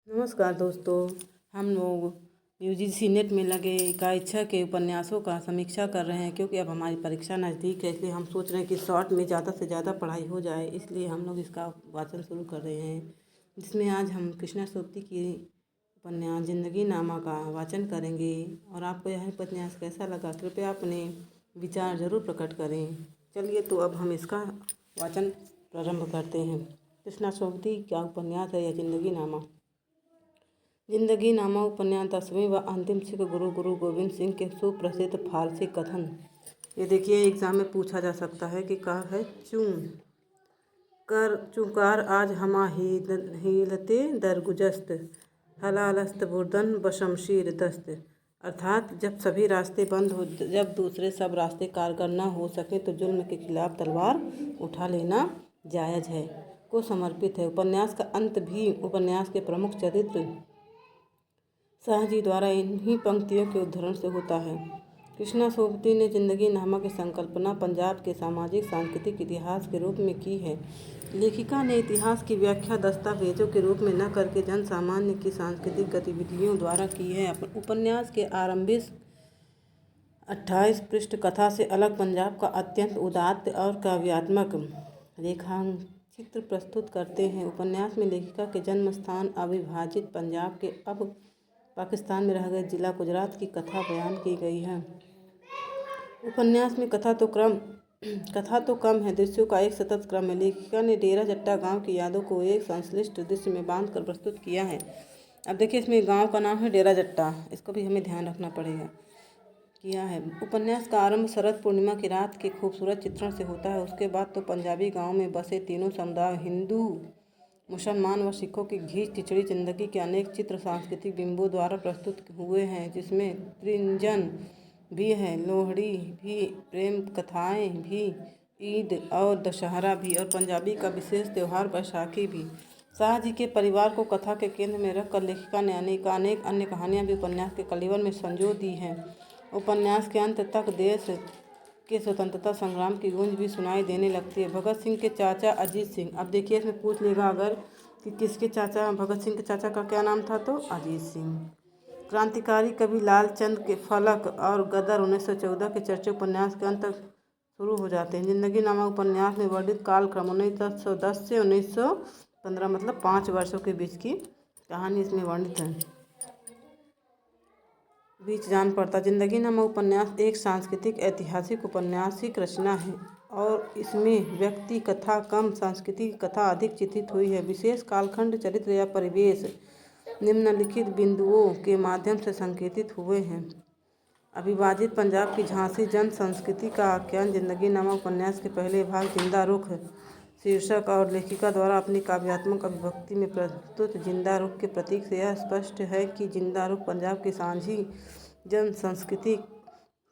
नमस्कार दोस्तों, हम लोग यूजीसी नेट में लगे इकाई 6 के उपन्यासों का समीक्षा कर रहे हैं क्योंकि अब हमारी परीक्षा नज़दीक है। इसलिए हम सोच रहे हैं कि शॉर्ट में ज़्यादा से ज़्यादा पढ़ाई हो जाए, इसलिए हम लोग इसका वाचन शुरू कर रहे हैं, जिसमें आज हम कृष्णा सोबती की उपन्यास जिंदगी नामा का वाचन करेंगे। और आपको यह उपन्यास कैसा लगा कृपया अपने विचार ज़रूर प्रकट करें। चलिए तो अब हम इसका वाचन प्रारंभ करते हैं। कृष्णा सोबती का उपन्यास है यह जिंदगी नामा। जिंदगी नामा उपन्यास 10वें व अंतिम सिख गुरु गोविंद सिंह के सुप्रसिद्ध फारसी कथन। ये देखिए एग्जाम में पूछा जा सकता है कि कहा है चूकार आज हमा हीलते दरगुजस्त हलालस्त बुर्दन बशमशीर दस्त। अर्थात जब सभी रास्ते बंद हो, जब दूसरे सब रास्ते कारगर न हो सके तो जुल्म के खिलाफ तलवार उठा लेना जायज़ है को समर्पित है। उपन्यास का अंत भी उपन्यास के प्रमुख चरित्र शाह जी द्वारा इन्हीं पंक्तियों के उद्धरण से होता है। कृष्णा सोबती ने जिंदगी नामा की संकल्पना पंजाब के सामाजिक सांस्कृतिक इतिहास के रूप में की है। लेखिका ने इतिहास की व्याख्या दस्तावेजों के रूप में न करके जन सामान्य की सांस्कृतिक गतिविधियों द्वारा की है। उपन्यास के आरंभिक 28 पृष्ठ कथा से अलग पंजाब का अत्यंत उदात्त और काव्यात्मक रेखाचित्र प्रस्तुत करते हैं। उपन्यास में लेखिका के जन्म स्थान अविभाजित पंजाब के अब पाकिस्तान में रह गए जिला गुजरात की कथा बयान की गई है। उपन्यास में कथा तो कम है, दृश्यों का एक सतत क्रम है। लेखिका ने डेरा जट्टा गांव की यादों को एक संश्लिष्ट दृश्य में बांधकर प्रस्तुत किया है। अब देखिए इसमें गांव का नाम है डेरा जट्टा, इसको भी हमें ध्यान रखना पड़ेगा किया है। उपन्यास का आरंभ शरद पूर्णिमा की रात के खूबसूरत चित्रण से होता है। उसके बाद तो पंजाबी गाँव में बसे तीनों समुदाय हिंदू, मुसलमान व सिखों की घींच चिचड़ी जिंदगी के अनेक चित्र सांस्कृतिक बिंबों द्वारा प्रस्तुत हुए हैं, जिसमें त्रिंजन भी है, लोहड़ी भी, प्रेम कथाएं भी, ईद और दशहरा भी, और पंजाबी का विशेष त्यौहार बैसाखी भी। शाह जी के परिवार को कथा के केंद्र में रखकर लेखिका ने अनेक अन्य कहानियाँ भी उपन्यास के कलिवर में संजो दी हैं। उपन्यास के अंत तक देश के स्वतंत्रता संग्राम की गूंज भी सुनाई देने लगती है। भगत सिंह के चाचा अजीत सिंह, अब देखिए इसमें पूछ लेगा अगर कि किसके चाचा, भगत सिंह के चाचा का क्या नाम था, तो अजीत सिंह। क्रांतिकारी कवि लालचंद के फलक और गदर 1914 के चर्चे उपन्यास के अंत तक शुरू हो जाते हैं। जिंदगी नामा उपन्यास में वर्णित कालक्रम 1910 से 1915 मतलब 5 वर्षों के बीच की कहानी इसमें वर्णित है। बीच जान पड़ता। जिंदगी नामा उपन्यास एक सांस्कृतिक ऐतिहासिक उपन्यासिक रचना है और इसमें व्यक्ति कथा कम सांस्कृतिक कथा अधिक चित्रित हुई है। विशेष कालखंड, चरित्र या परिवेश निम्नलिखित बिंदुओं के माध्यम से संकेतित हुए हैं। अविभाजित पंजाब की झांसी जन संस्कृति का आख्यान। जिंदगी नामा उपन्यास के पहले भाग जिंदा रुख शीर्षक और लेखिका द्वारा अपनी काव्यात्मक अभिव्यक्ति में प्रस्तुत जिंदा रुख के प्रतीक से यह स्पष्ट है कि जिंदा रुख पंजाब की सांझी जन संस्कृति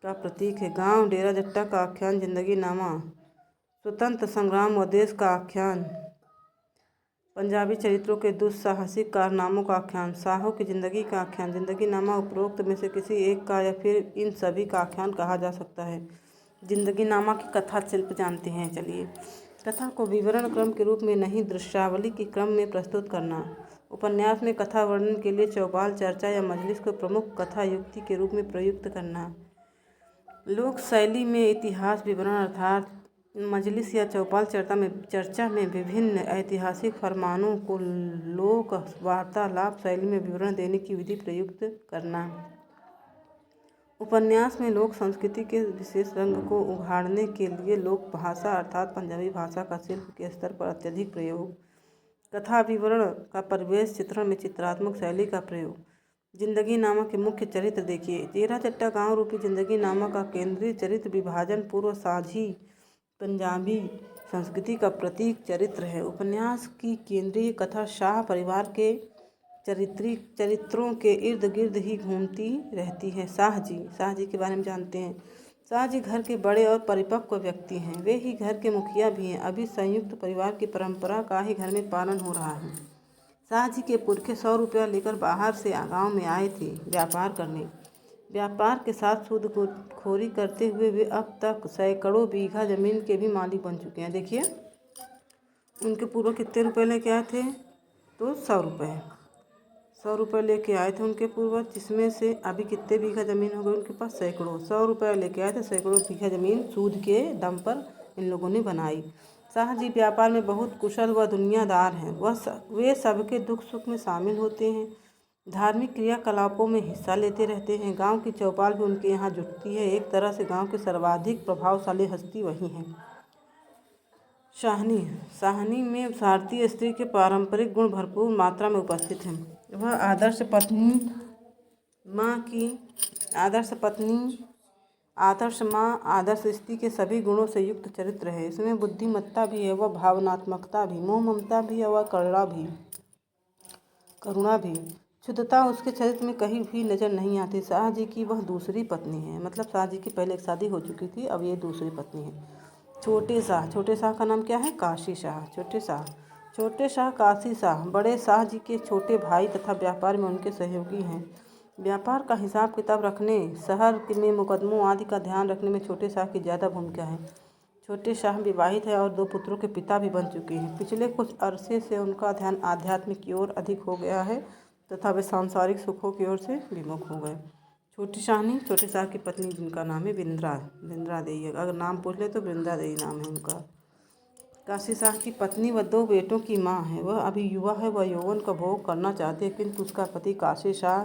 का प्रतीक है। गांव डेरा जट्टा का आख्यान। जिंदगी नामा स्वतंत्र संग्राम व देश का आख्यान। पंजाबी चरित्रों के दुस्साहसिक कारनामों का आख्यान। शाहों की जिंदगी का आख्यान। जिंदगी नामा उपरोक्त में से किसी एक का या फिर इन सभी का आख्यान कहा जा सकता है। जिंदगी नामा की कथा शिल्प जानते हैं। चलिए, कथा को विवरण क्रम के रूप में नहीं, दृश्यावली के क्रम में प्रस्तुत करना। उपन्यास में कथा वर्णन के लिए चौपाल, चर्चा या मजलिस को प्रमुख कथा युक्ति के रूप में प्रयुक्त करना। लोक शैली में इतिहास विवरण अर्थात मजलिस या चौपाल चर्चा में विभिन्न ऐतिहासिक फरमानों को लोक वार्तालाप शैली में विवरण देने की विधि प्रयुक्त करना। उपन्यास में लोक संस्कृति के विशेष रंग को उघाड़ने के लिए लोक भाषा अर्थात पंजाबी भाषा का शिल्प के स्तर पर अत्यधिक प्रयोग। कथा विवरण का परिवेश चित्रण में चित्रात्मक शैली का प्रयोग। जिंदगी नामा के मुख्य चरित्र देखिए। डेरा जट्टा गांव रूपी जिंदगी नामा का केंद्रीय चरित्र विभाजन पूर्व साझी पंजाबी संस्कृति का प्रतीक चरित्र है। उपन्यास की केंद्रीय कथा शाह परिवार के चरित्रों के इर्द गिर्द ही घूमती रहती है। शाह जी के बारे में जानते हैं। शाह जी घर के बड़े और परिपक्व व्यक्ति हैं। वे ही घर के मुखिया भी हैं। अभी संयुक्त परिवार की परंपरा का ही घर में पालन हो रहा है। शाह जी के पुरखे 100 रुपया लेकर बाहर से गांव में आए थे व्यापार करने। व्यापार के साथ सूदखोरी करते हुए वे अब तक सैकड़ों बीघा जमीन के भी मालिक बन चुके हैं। देखिए उनके पूर्व कितने रुपए लेके आए थे, तो 100 रुपये। 100 रुपये लेके आए थे उनके पूर्वज, जिसमें से अभी कितने बीघा ज़मीन हो गई उनके पास? सैकड़ों। 100 रुपये लेके आए थे, सैकड़ों बीघा ज़मीन सूद के दम पर इन लोगों ने बनाई। शाहजी व्यापार में बहुत कुशल व दुनियादार हैं। वे सबके दुख सुख में शामिल होते हैं, धार्मिक क्रियाकलापों में हिस्सा लेते रहते हैं। गांव की चौपाल भी उनके यहाँ जुटती है। एक तरह से गांव की सर्वाधिक प्रभावशाली हस्ती वही हैं। शाहनी। शाहनी में भारतीय स्त्री के पारंपरिक गुण भरपूर मात्रा में उपस्थित हैं। वह आदर्श पत्नी, आदर्श माँ, आदर्श स्त्री के सभी गुणों से युक्त चरित्र है। इसमें बुद्धिमत्ता भी है, वह भावनात्मकता भी, मोह ममता भी है, वह करुणा भी। शुद्धता उसके चरित्र में कहीं भी नजर नहीं आती। शाहजी की वह दूसरी पत्नी है, मतलब शाहजी की पहले एक शादी हो चुकी थी, अब ये दूसरी पत्नी है। छोटे शाह का नाम क्या है? काशी शाह। छोटे शाह काशी शाह बड़े शाह जी के छोटे भाई तथा व्यापार में उनके सहयोगी हैं। व्यापार का हिसाब किताब रखने, शहर में मुकदमों आदि का ध्यान रखने में छोटे शाह की ज़्यादा भूमिका है। छोटे शाह विवाहित है और 2 पुत्रों के पिता भी बन चुके हैं। पिछले कुछ अरसे से उनका ध्यान आध्यात्मिक की ओर अधिक हो गया है तथा वे सांसारिक सुखों की ओर से विमुख हो गए। छोटी शाहनी, छोटे शाह की पत्नी, जिनका नाम है बिंद्रा देई। अगर नाम पूछ ले तो बिंद्रा देई नाम है उनका। काशी शाह की पत्नी व 2 बेटों की माँ है। वह अभी युवा है, वह यौवन का भोग करना चाहते हैं, किंतु उसका पति काशी शाह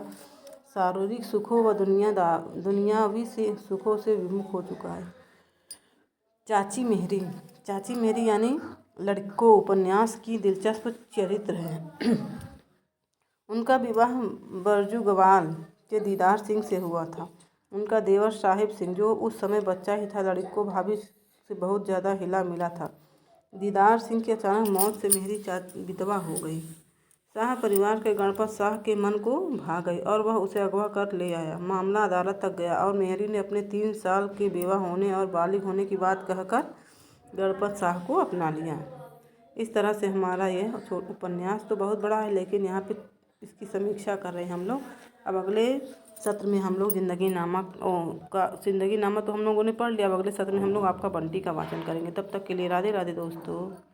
शारीरिक सुखों व दुनियावी से सुखों से विमुख हो चुका है। चाची मेरी यानी लड़को उपन्यास की दिलचस्प चरित्र है। उनका विवाह बरजू-ग्वाल के दीदार सिंह से हुआ था। उनका देवर साहिब सिंह, जो उस समय बच्चा ही था, लड़को भाभी से बहुत ज़्यादा हिला मिला था। दीदार सिंह की अचानक मौत से मेहरी विधवा हो गई। शाह परिवार के गणपत शाह के मन को भा गई और वह उसे अगवा कर ले आया। मामला अदालत तक गया और मेहरी ने अपने 3 साल के बेवा होने और बालिग होने की बात कहकर गणपत शाह को अपना लिया। इस तरह से हमारा यह उपन्यास तो बहुत बड़ा है, लेकिन यहाँ पे इसकी समीक्षा कर रहे हैं हम लोग। अब अगले सत्र में हम लोग ज़िंदगी नामा तो हम लोगों ने पढ़ लिया। अब अगले सत्र में हम लोग आपका बंटी का वाचन करेंगे। तब तक के लिए राधे राधे दोस्तों।